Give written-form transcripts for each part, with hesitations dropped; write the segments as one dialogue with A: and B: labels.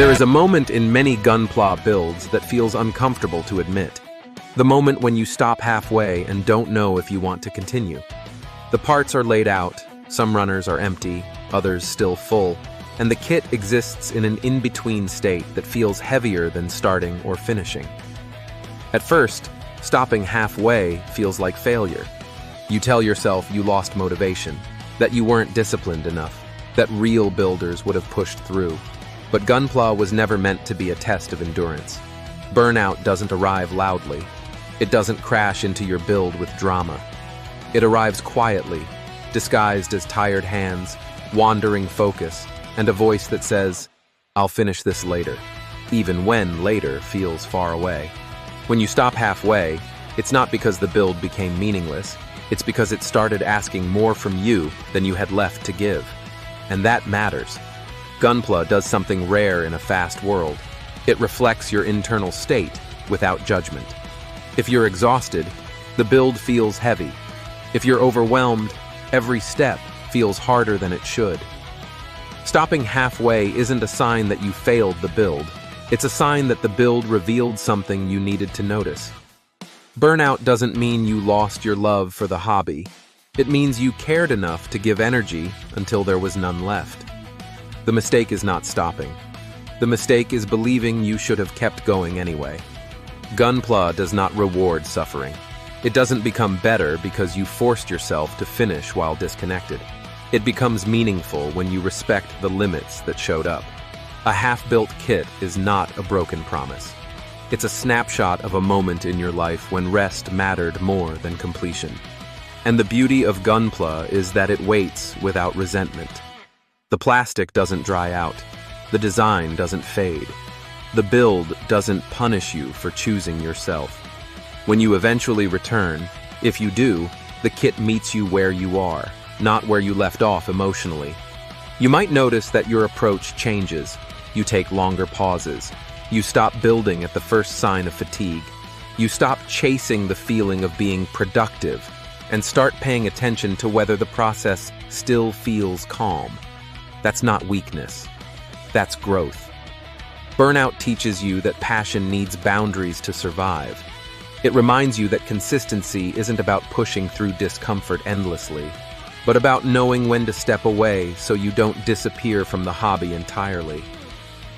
A: There is a moment in many Gunpla builds that feels uncomfortable to admit. The moment when you stop halfway and don't know if you want to continue. The parts are laid out, some runners are empty, others still full, and the kit exists in an in-between state that feels heavier than starting or finishing. At first, stopping halfway feels like failure. You tell yourself you lost motivation, that you weren't disciplined enough, that real builders would have pushed through. But Gunpla was never meant to be a test of endurance. Burnout doesn't arrive loudly. It doesn't crash into your build with drama. It arrives quietly, disguised as tired hands, wandering focus, and a voice that says, "I'll finish this later," even when later feels far away. When you stop halfway, it's not because the build became meaningless, it's because it started asking more from you than you had left to give. And that matters. Gunpla does something rare in a fast world. It reflects your internal state without judgment. If you're exhausted, the build feels heavy. If you're overwhelmed, every step feels harder than it should. Stopping halfway isn't a sign that you failed the build. It's a sign that the build revealed something you needed to notice. Burnout doesn't mean you lost your love for the hobby. It means you cared enough to give energy until there was none left. The mistake is not stopping. The mistake is believing you should have kept going anyway. Gunpla does not reward suffering. It doesn't become better because you forced yourself to finish while disconnected. It becomes meaningful when you respect the limits that showed up. A half-built kit is not a broken promise. It's a snapshot of a moment in your life when rest mattered more than completion. And the beauty of Gunpla is that it waits without resentment. The plastic doesn't dry out. The design doesn't fade. The build doesn't punish you for choosing yourself. When you eventually return, if you do, the kit meets you where you are, not where you left off emotionally. You might notice that your approach changes. You take longer pauses. You stop building at the first sign of fatigue. You stop chasing the feeling of being productive and start paying attention to whether the process still feels calm. That's not weakness. That's growth. Burnout teaches you that passion needs boundaries to survive. It reminds you that consistency isn't about pushing through discomfort endlessly, but about knowing when to step away so you don't disappear from the hobby entirely.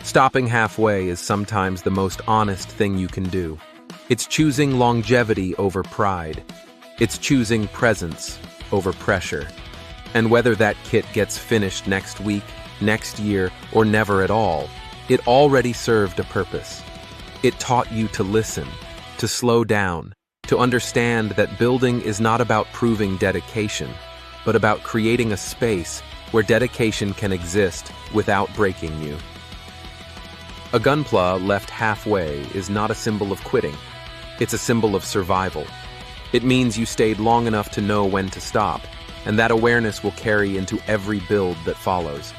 A: Stopping halfway is sometimes the most honest thing you can do. It's choosing longevity over pride. It's choosing presence over pressure. And whether that kit gets finished next week, next year, or never at all, it already served a purpose. It taught you to listen, to slow down, to understand that building is not about proving dedication, but about creating a space where dedication can exist without breaking you. A Gunpla left halfway is not a symbol of quitting. It's a symbol of survival. It means you stayed long enough to know when to stop, and that awareness will carry into every build that follows.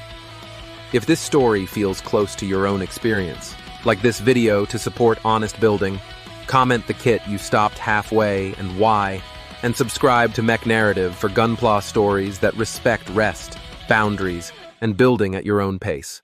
A: If this story feels close to your own experience, like this video to support honest building, comment the kit you stopped halfway and why, and subscribe to Mech Narrative for Gunpla stories that respect rest, boundaries, and building at your own pace.